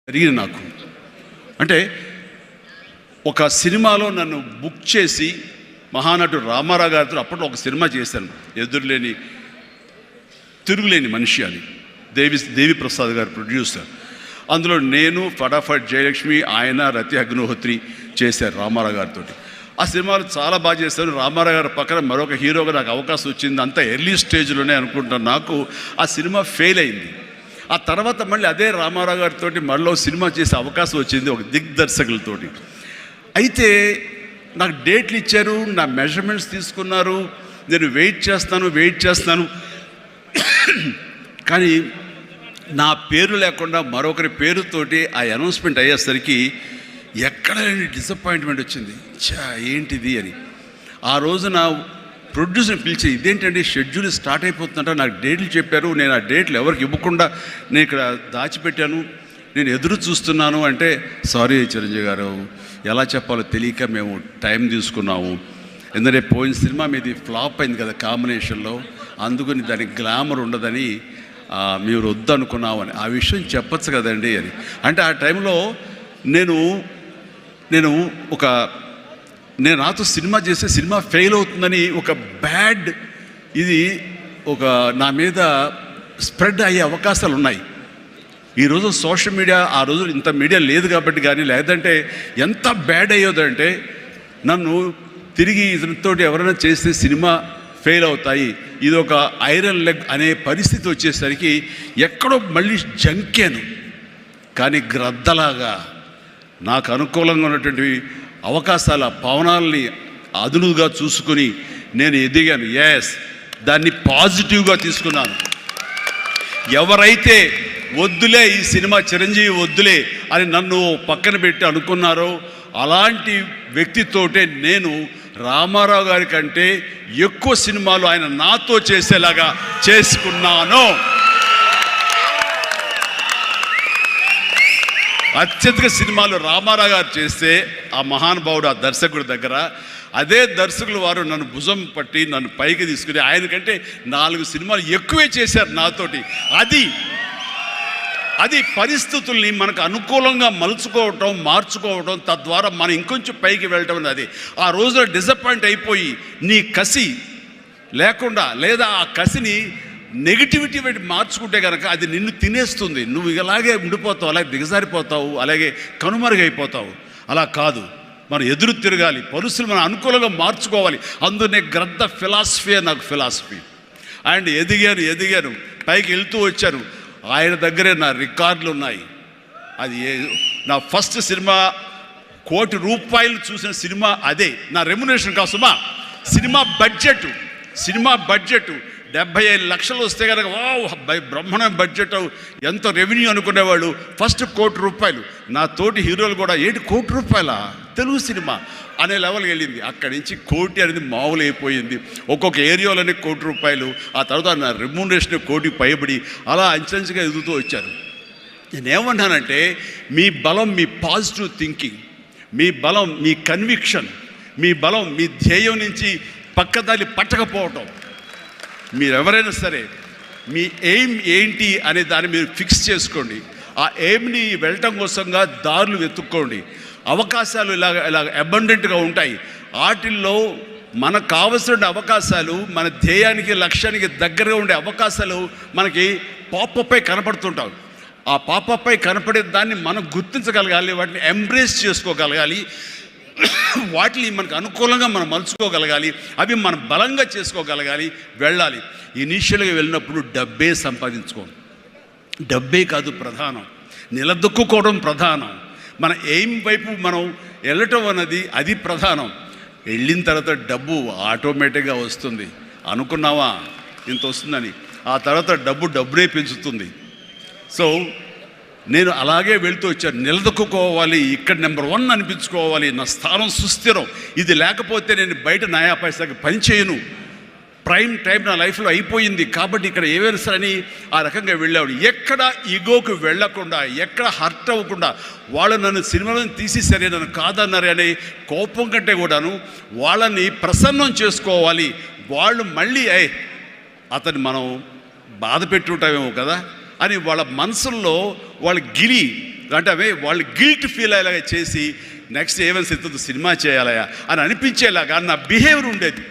జరిగింది నాకు. అంటే ఒక సినిమాలో నన్ను బుక్ చేసి మహానటుడు రామారావు గారితో అప్పట్లో ఒక సినిమా చేశాను, ఎదురులేని తిరుగులేని మనిషి అని. దేవి ప్రసాద్ గారు ప్రొడ్యూసర్. అందులో నేను, ఫటాఫట్ జయలక్ష్మి, ఆయన, రతి అగ్నిహోత్రి చేశారు రామారావు గారితో. ఆ సినిమాలు చాలా బాగా చేశాను. రామారావు గారి పక్కన మరొక హీరోగా నాకు అవకాశం వచ్చింది. అంత ఎర్లీ స్టేజ్లోనే అనుకుంటాను. నాకు ఆ సినిమా ఫెయిల్ అయింది. ఆ తర్వాత మళ్ళీ అదే రామారావు గారితో మళ్ళీ సినిమా చేసే అవకాశం వచ్చింది ఒక దిగ్దర్శకులతోటి. అయితే నాకు డేట్లు ఇచ్చారు, నా మెజర్మెంట్స్ తీసుకున్నారు, నేను వెయిట్ చేస్తాను. కానీ నా పేరు లేకుండా మరొకరి పేరుతోటి ఆ అనౌన్స్మెంట్ అయ్యేసరికి ఎక్కడ డిసప్పాయింట్మెంట్ వచ్చింది. ఏంటిది అని ఆ రోజు నా ప్రొడ్యూసర్ని పిలిచి, ఇదేంటండి షెడ్యూల్ స్టార్ట్ అయిపోతుందంట, నాకు డేట్లు చెప్పారు, నేను ఆ డేట్లు ఎవరికి ఇవ్వకుండా నేను ఇక్కడ దాచిపెట్టాను, నేను ఎదురు చూస్తున్నాను అంటే, సారీ చిరంజీవి గారు, ఎలా చెప్పాలో తెలియక మేము టైం తీసుకున్నాము. ఎందుకంటే పోయిన సినిమా మీది ఫ్లాప్ అయింది కదా కాంబినేషన్లో, అందుకని దానికి గ్లామర్ ఉండదని మీరు వద్దనుకున్నావు అని. ఆ విషయం చెప్పచ్చు కదండి అని అంటే, ఆ టైంలో నేను నాతో సినిమా చేస్తే సినిమా ఫెయిల్ అవుతుందని ఒక బ్యాడ్ ఇది ఒక నా మీద స్ప్రెడ్ అయ్యే అవకాశాలు ఉన్నాయి. ఈరోజు సోషల్ మీడియా, ఆ రోజు ఇంత మీడియా లేదు కాబట్టి కానీ, లేదంటే ఎంత బ్యాడ్ అయ్యేదంటే నన్ను తిరిగి ఇతనితో ఎవరైనా చేస్తే సినిమా ఫెయిల్ అవుతాయి, ఇది ఒక ఐరన్ లెగ్ అనే పరిస్థితి వచ్చేసరికి ఎక్కడో మళ్ళీ జంకాను. కానీ గ్రద్దలాగా నాకు అనుకూలంగా ఉన్నటువంటి అవకాశాల పవనాల్ని అదునుగా చూసుకుని నేను ఎదిగాను. దాన్ని పాజిటివ్గా తీసుకున్నాను. ఎవరైతే వద్దులే ఈ సినిమా చిరంజీవి వద్దులే అని నన్ను పక్కన పెట్టి అనుకున్నారో అలాంటి వ్యక్తితోటే నేను రామారావు గారి కంటే ఎక్కువ సినిమాలు ఆయన నాతో చేసేలాగా చేసుకున్నాను. అత్యధిక సినిమాలు రామారావు గారు చేస్తే ఆ మహానుభావుడు ఆ దర్శకుడి దగ్గర, అదే దర్శకులు వారు నన్ను భుజం పట్టి నన్ను పైకి తీసుకుని ఆయనకంటే 4 సినిమాలు ఎక్కువే చేశారు నాతోటి. అది పరిస్థితుల్ని మనకు అనుకూలంగా మలుచుకోవటం, మార్చుకోవటం, తద్వారా మనం ఇంకొంచెం పైకి వెళ్ళటం అనేది. ఆ రోజున డిసప్పాయింట్ అయిపోయి నీ కసి లేకుండా, లేదా ఆ కసిని నెగిటివిటీ పెట్టి మార్చుకుంటే కనుక అది నిన్ను తినేస్తుంది. నువ్వు ఇలాగే ఉండిపోతావు, అలాగే దిగజారిపోతావు, అలాగే కనుమరుగైపోతావు. అలా కాదు, మనం ఎదురు తిరగాలి, పరిస్థితులు మనం అనుకూలంగా మార్చుకోవాలి. అందునే గ్రద్ద ఫిలాసఫీ నాకు ఫిలాసఫీ. అండ్ ఎదిగాను, పైకి వెళ్తూ వచ్చాను. ఆయన దగ్గరే నా రికార్డులు ఉన్నాయి. అది నా ఫస్ట్ సినిమా ₹1 కోటి చూసిన సినిమా అదే. నా రెమ్యునరేషన్ కాసుమా సినిమా బడ్జెట్ 75 లక్షలు వస్తే కనుక బ్రహ్మాండ బడ్జెట్, ఎంత రెవెన్యూ అనుకునేవాళ్ళు. ఫస్ట్ ₹1 కోటి. నా తోటి హీరోలు కూడా ₹1 కోటి తెలుగు సినిమా అనే లెవెల్కి వెళ్ళింది. అక్కడి నుంచి 1 కోటి అనేది మామూలు అయిపోయింది. ఒక్కొక్క ఏరియాలోనే ₹1 కోటి. ఆ తర్వాత నా రెమ్యూనరేషన్ ₹1 కోటి పైబడి అలా అంచెంచుగా ఎదుగుతూ వచ్చారు. నేనేమన్నానంటే, మీ బలం మీ పాజిటివ్ థింకింగ్, మీ బలం మీ కన్విక్షన్, మీ బలం మీ ధ్యేయం నుంచి పక్కదారి పట్టకపోవటం. మీరెవరైనా సరే మీ ఎయిమ్ ఏంటి అనే దాన్ని మీరు ఫిక్స్ చేసుకోండి. ఆ ఎయిమ్ని వెళ్ళటం కోసంగా దారులు వెతుక్కోండి. అవకాశాలు ఇలాగ అబండెంట్గా ఉంటాయి. వాటిల్లో మనకు కావలసిన అవకాశాలు, మన ధ్యేయానికి లక్ష్యానికి దగ్గరగా ఉండే అవకాశాలు మనకి పాపపై కనపడుతుంటాం. ఆ పాపపై కనపడే దాన్ని మనం గుర్తించగలగాలి, వాటిని ఎంబ్రేస్ చేసుకోగలగాలి, వాటిని మనకు అనుకూలంగా మనం మలుచుకోగలగాలి, అవి మనం బలంగా చేసుకోగలగాలి, వెళ్ళాలి. ఇనీషియల్గా వెళ్ళినప్పుడు డబ్బే సంపాదించుకోండి. డబ్బే కాదు ప్రధానం, నిలదొక్కుకోవడం ప్రధానం. మన ఎయిమ్ వైపు మనం వెళ్ళటం అన్నది అది ప్రధానం. వెళ్ళిన తర్వాత డబ్బు ఆటోమేటిక్గా వస్తుంది. అనుకున్నావా ఇంత వస్తుందని, ఆ తర్వాత డబ్బునే పెంచుతుంది. సో నేను అలాగే వెళ్తూ వచ్చాను. నిలదొక్కుకోవాలి, ఇక్కడ నెంబర్ 1 అనిపించుకోవాలి, నా స్థానం సుస్థిరం. ఇది లేకపోతే నేను బయట నయా పైసాకి పని చేయను. ప్రైమ్ టైం నా లైఫ్లో అయిపోయింది కాబట్టి ఇక్కడ ఏవైనా సరే అని ఆ రకంగా వెళ్ళాడు. ఎక్కడ ఈగోకు వెళ్ళకుండా, ఎక్కడ హర్ట్ అవ్వకుండా, వాళ్ళు నన్ను సినిమాలను తీసేసరే, నన్ను కాదన్నారే అనే కోపం కంటే కూడాను వాళ్ళని ప్రసన్నం చేసుకోవాలి. వాళ్ళు మళ్ళీ అతన్ని మనం బాధ పెట్టుంటామేమో కదా అని వాళ్ళ మనసుల్లో వాళ్ళు గిలి అంటే అవే వాళ్ళు గిల్ట్ ఫీల్ అయ్యేలాగా చేసి నెక్స్ట్ ఏమైనా సినిమా చేయాలయా అని అనిపించేలాగా నా బిహేవియర్ ఉండేది.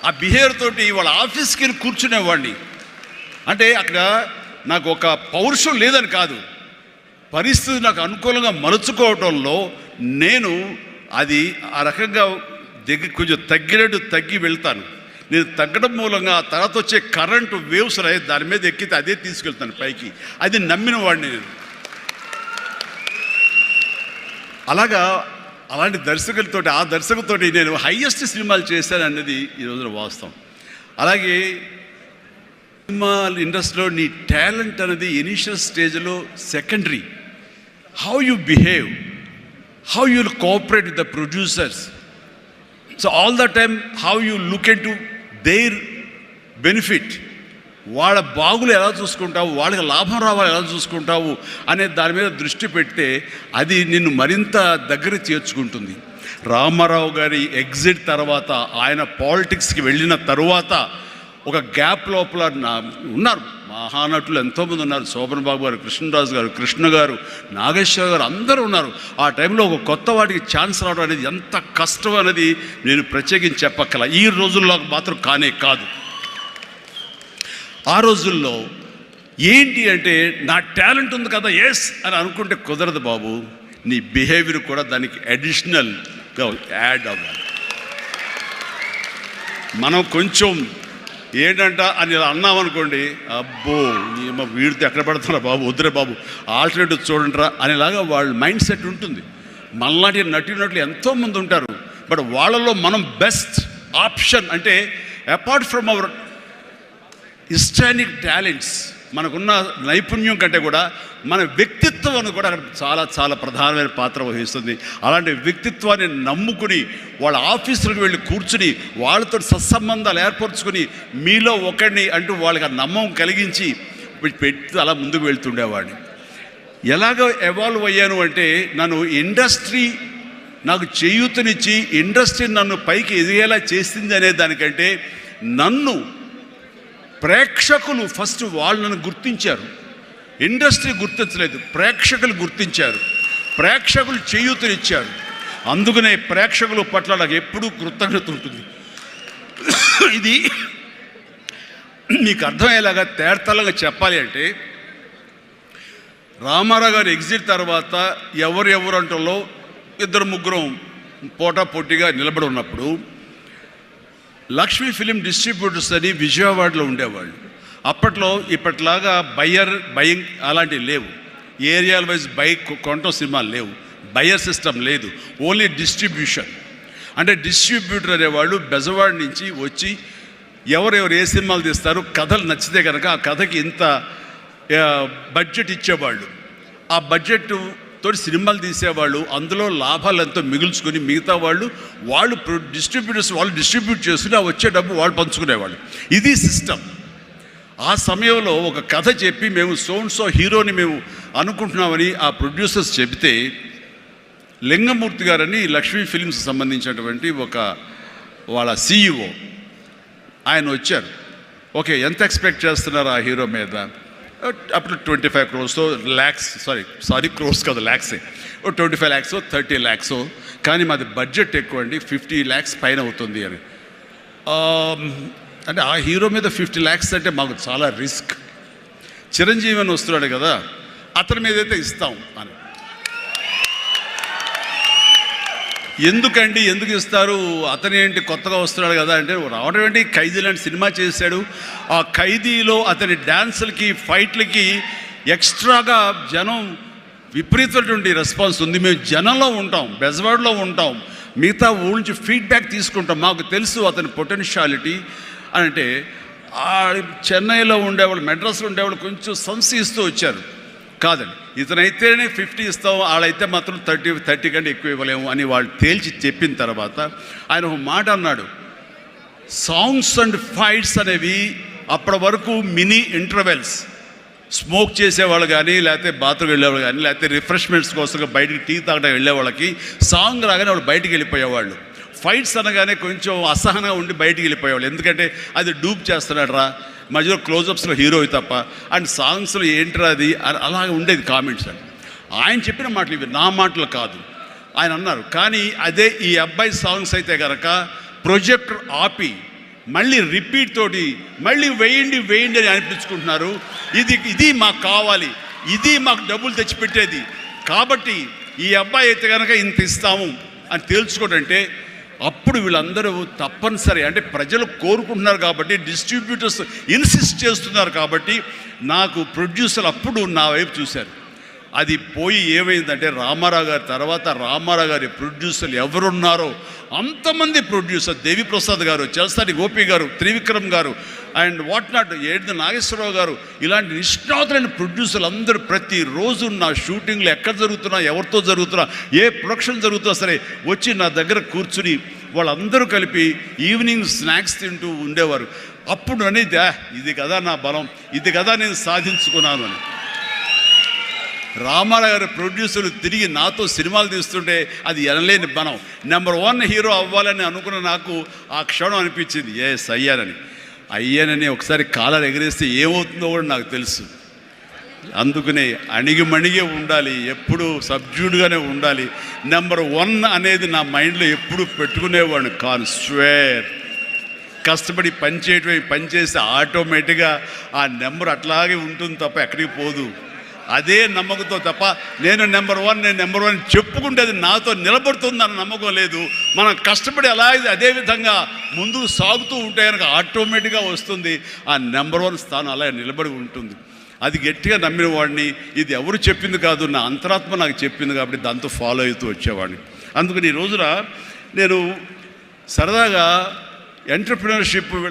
ఆ బిహేవియర్ తోటి వాళ్ళ ఆఫీస్కి వెళ్ళి కూర్చునేవాడిని. అంటే అక్కడ నాకు ఒక పౌరుషం లేదని కాదు, పరిస్థితి నాకు అనుకూలంగా మలుచుకోవడంలో నేను అది ఆ రకంగా కొంచెం తగ్గినట్టు తగ్గి వెళ్తాను. నేను తగ్గడం మూలంగా ఆ తర్వాత వచ్చే కరెంటు వేవ్స్ దాని మీద ఎక్కితే అదే తీసుకెళ్తాను పైకి. అది నమ్మిన వాడిని నేను. అలాంటి దర్శకులతోటి ఆ దర్శకులతోటి నేను హైయెస్ట్ సినిమాలు చేశాను అన్నది ఈ రోజున వాస్తవం. అలాగే సినిమా ఇండస్ట్రీలో నీ టాలెంట్ అనేది ఇనిషియల్ స్టేజ్లో secondary. How you behave, how you will cooperate with the producers. So all the time how you look in to their benefit, వాళ్ళ బాగులు ఎలా చూసుకుంటావు, వాళ్ళకి లాభం రావాలి ఎలా చూసుకుంటావు అనే దాని మీద దృష్టి పెడితే అది నిన్ను మరింత దగ్గర చేర్చుకుంటుంది. రామారావు గారి ఎగ్జిట్ తర్వాత, ఆయన పాలిటిక్స్కి వెళ్ళిన తరువాత ఒక గ్యాప్ లోపల ఉన్నారు మహానటులు ఎంతోమంది ఉన్నారు. శోభన్ బాబు గారు, కృష్ణరాజు గారు, కృష్ణ గారు, నాగేశ్వర గారు అందరూ ఉన్నారు. ఆ టైంలో ఒక కొత్త వాటికి ఛాన్స్ రావడం అనేది ఎంత కష్టం అనేది నేను ప్రత్యేకించి చెప్పక్కల. ఈ రోజుల్లో మాత్రం కానే కాదు. ఆ రోజుల్లో ఏంటి అంటే నా టాలెంట్ ఉంది కదా ఎస్ అని అనుకుంటే కుదరదు బాబు. నీ బిహేవియర్ కూడా దానికి అడిషనల్గా యాడ్ అవ్వాలి. మనం కొంచెం ఏంటంట అని అన్నామనుకోండి, అబ్బో వీడితో ఎక్కడ పడుతున్నా బాబు, వద్దురే బాబు, ఆల్టర్నేటివ్ చూడండిరా అనేలాగా వాళ్ళ మైండ్ సెట్ ఉంటుంది. మనలాంటి నటినట్లు ఎంతోమంది ఉంటారు. బట్ వాళ్ళలో మనం బెస్ట్ ఆప్షన్ అంటే అపార్ట్ ఫ్రమ్ అవర్ హిస్టానిక్ టాలెంట్స్, మనకున్న నైపుణ్యం కంటే కూడా మన వ్యక్తిత్వం కూడా చాలా చాలా ప్రధానమైన పాత్ర వహిస్తుంది. అలాంటి వ్యక్తిత్వాన్ని నమ్ముకుని వాళ్ళ ఆఫీసులకు వెళ్ళి కూర్చుని వాళ్ళతో సత్సంబంధాలు ఏర్పరచుకుని మీలో ఒకడిని అంటూ వాళ్ళకి ఆ నమ్మకం కలిగించి పెట్టి అలా ముందుకు వెళ్తుండేవాడిని. ఎలాగ ఎవాల్వ్ అయ్యాను అంటే, నన్ను ఇండస్ట్రీ నాకు చేయూతనిచ్చి ఇండస్ట్రీ నన్ను పైకి ఎదిగేలా చేసింది అనే దానికంటే నన్ను ప్రేక్షకులు ఫస్ట్ వాళ్ళను గుర్తించారు. ఇండస్ట్రీ గుర్తించలేదు, ప్రేక్షకులు గుర్తించారు, ప్రేక్షకులు చేయూతనిచ్చారు. అందుకనే ప్రేక్షకుల పట్ల నాకు ఎప్పుడూ కృతజ్ఞత ఉంటుంది. ఇది మీకు అర్థమయ్యేలాగా తేటతెల్లంగా చెప్పాలి అంటే, రామారావు గారు ఎగ్జిట్ తర్వాత ఎవరు అంటలో ఇద్దరు ముగ్గురం పోటాపోటీగా నిలబడి ఉన్నప్పుడు లక్ష్మీ ఫిలిం డిస్ట్రిబ్యూటర్స్ అని విజయవాడలో ఉండేవాళ్ళు. అప్పట్లో ఇప్పట్లాగా బయింగ్ అలాంటివి లేవు. ఏరియాల వైజ్ కొనటం సినిమాలు లేవు, బయర్ సిస్టమ్ లేదు, ఓన్లీ డిస్ట్రిబ్యూషన్. అంటే డిస్ట్రిబ్యూటర్ అనేవాళ్ళు బెజవాడ నుంచి వచ్చి ఎవరెవరు ఏ సినిమాలు తీస్తారు, కథలు నచ్చితే కనుక ఆ కథకి ఇంత బడ్జెట్ ఇచ్చేవాళ్ళు. ఆ బడ్జెట్ తోటి సినిమాలు తీసేవాళ్ళు, అందులో లాభాలు ఎంతో మిగుల్చుకొని మిగతా వాళ్ళు డిస్ట్రిబ్యూటర్స్ వాళ్ళు డిస్ట్రిబ్యూట్ చేసుకుని ఆ వచ్చే డబ్బు వాళ్ళు పంచుకునేవాళ్ళు. ఇది సిస్టమ్. ఆ సమయంలో ఒక కథ చెప్పి మేము సో హీరోని మేము అనుకుంటున్నామని ఆ ప్రొడ్యూసర్స్ చెబితే, లింగమూర్తి గారని లక్ష్మీ ఫిలిమ్స్ సంబంధించినటువంటి వాళ్ళ CEO ఆయన వచ్చారు. ఓకే, ఎంత ఎక్స్పెక్ట్ చేస్తున్నారు ఆ హీరో మీద? అప్పుడు 25 crores ల్యాక్స్, సారీ క్రోర్స్ కాదు, ల్యాక్సే. 25 lakhs 30 lakhs, కానీ మాది బడ్జెట్ ఎక్కువ అండి, 50 lakhs పైన అవుతుంది అని. అంటే ఆ హీరో మీద 50 lakhs అంటే మాకు చాలా రిస్క్. చిరంజీవి అని వస్తున్నాడు కదా, అతని మీద అయితే ఇస్తాం అని. ఎందుకు ఇస్తారు, అతను ఏంటి కొత్తగా వస్తున్నాడు కదా అంటే, రావడం ఏంటి, ఖైదీ లాంటి సినిమా చేశాడు. ఆ ఖైదీలో అతని డ్యాన్సులకి ఫైట్లకి ఎక్స్ట్రాగా జనం విపరీతమైనటువంటి రెస్పాన్స్ ఉంది. మేము జనంలో ఉంటాం, బెజవాడలో ఉంటాం, మిగతా ఊళ్ళ నుంచి ఫీడ్బ్యాక్ తీసుకుంటాం, మాకు తెలుసు అతని పొటెన్షియాలిటీ అని. అంటే చెన్నైలో ఉండేవాళ్ళు, మెడ్రాస్లో ఉండేవాళ్ళు కొంచెం సంశయిస్తూ వచ్చారు. కాదండి, ఇతనైతేనే 50 ఇస్తాం, వాళ్ళైతే మాత్రం 30 కంటే ఎక్కువ ఇవ్వలేము అని వాళ్ళు తేల్చి చెప్పిన తర్వాత ఆయన ఒక మాట అన్నాడు, సాంగ్స్ అండ్ ఫైట్స్ అనేవి అప్పటి వరకు మినీ ఇంటర్వెల్స్, స్మోక్ చేసేవాళ్ళు కానీ, లేకపోతే బాత్రూమ్ వెళ్ళేవాళ్ళు కానీ, లేకపోతే రిఫ్రెష్మెంట్స్ కోసం బయటికి టీ తాగడం వెళ్ళేవాళ్ళకి సాంగ్ రాగానే వాళ్ళు బయటికి వెళ్ళిపోయేవాళ్ళు. ఫైట్స్ అనగానే కొంచెం అసహనంగా ఉండి బయటికి వెళ్ళిపోయేవాళ్ళు, ఎందుకంటే అది డూప్ చేస్తున్నాడు రా, మధ్యలో క్లోజప్స్లో హీరో తప్ప, అండ్ సాంగ్స్లో ఏంట్రా అది అలాగే ఉండేది కామెంట్స్ అని. ఆయన చెప్పిన మాటలు ఇవి, నా మాటలు కాదు. ఆయన అన్నారు. కానీ అదే ఈ అబ్బాయి సాంగ్స్ అయితే కనుక ప్రొజెక్టర్ ఆపి మళ్ళీ రిపీట్ తోటి మళ్ళీ వేయండి వేయండి అని అనిపించుకుంటున్నారు. ఇది మాకు కావాలి, ఇది మాకు డబ్బులు తెచ్చిపెట్టేది, కాబట్టి ఈ అబ్బాయి అయితే కనుక ఇంత ఇస్తాము అని తేల్చుకోడంటే అప్పుడు వీళ్ళందరూ తప్పనిసరి, అంటే ప్రజలు కోరుకుంటున్నారు కాబట్టి, డిస్ట్రిబ్యూటర్స్ ఇన్సిస్ట్ చేస్తున్నారు కాబట్టి నాకు ప్రొడ్యూసర్ అప్పుడు నా వైపు చూశారు. అది పోయి ఏమైందంటే రామారావు గారి తర్వాత రామారావు గారి ప్రొడ్యూసర్లు ఎవరున్నారో అంతమంది ప్రొడ్యూసర్, దేవిప్రసాద్ గారు, చలసాని గోపి గారు, త్రివిక్రమ్ గారు అండ్ వాట్ నాట్, ఏడు నాగేశ్వరరావు గారు, ఇలాంటి నిష్ణాతులైన ప్రొడ్యూసర్లు అందరూ ప్రతిరోజు నా షూటింగ్లు ఎక్కడ జరుగుతున్నా, ఎవరితో జరుగుతున్నా, ఏ ప్రొడక్షన్ జరుగుతున్నా సరే వచ్చి నా దగ్గర కూర్చుని వాళ్ళందరూ కలిపి ఈవినింగ్ స్నాక్స్ తింటూ ఉండేవారు. అప్పుడు అనేది ఇది కదా నా బలం, ఇది కదా నేను సాధించుకున్నాను అని. రామారావు గారి ప్రొడ్యూసర్లు తిరిగి నాతో సినిమాలు తీస్తుంటే అది ఎనలేని బలం. నెంబర్ 1 హీరో అవ్వాలని అనుకున్న నాకు ఆ క్షణం అనిపించింది, అయ్యానని ఒకసారి కాలర్ ఎగరేస్తే ఏమవుతుందో కూడా నాకు తెలుసు. అందుకనే అణిగిమణిగే ఉండాలి, ఎప్పుడు సబ్జ్యూడ్గానే ఉండాలి. నెంబర్ 1 అనేది నా మైండ్లో ఎప్పుడు పెట్టుకునేవాడిని కాను. స్వేర్ కష్టపడి పనిచేస్తే ఆటోమేటిక్గా ఆ నెంబర్ అట్లాగే ఉంటుంది తప్ప ఎక్కడికి పోదు. అదే నమ్మకంతో తప్ప నేను నెంబర్ 1 చెప్పుకుంటే అది నాతో నిలబడుతుందన్న నమ్మకం లేదు. మనం కష్టపడి అలాగే అదే విధంగా ముందుకు సాగుతూ ఉంటే కనుక ఆటోమేటిక్గా వస్తుంది. ఆ నెంబర్ 1 స్థానం అలా నిలబడి ఉంటుంది. అది గట్టిగా నమ్మిన వాడిని. ఇది ఎవరు చెప్పింది కాదు, నా అంతరాత్మ నాకు చెప్పింది కాబట్టి దాంతో ఫాలో అవుతూ వచ్చేవాడిని. అందుకని ఈ రోజున నేను సరదాగా ఎంటర్‌ప్రెన్యూర్‌షిప్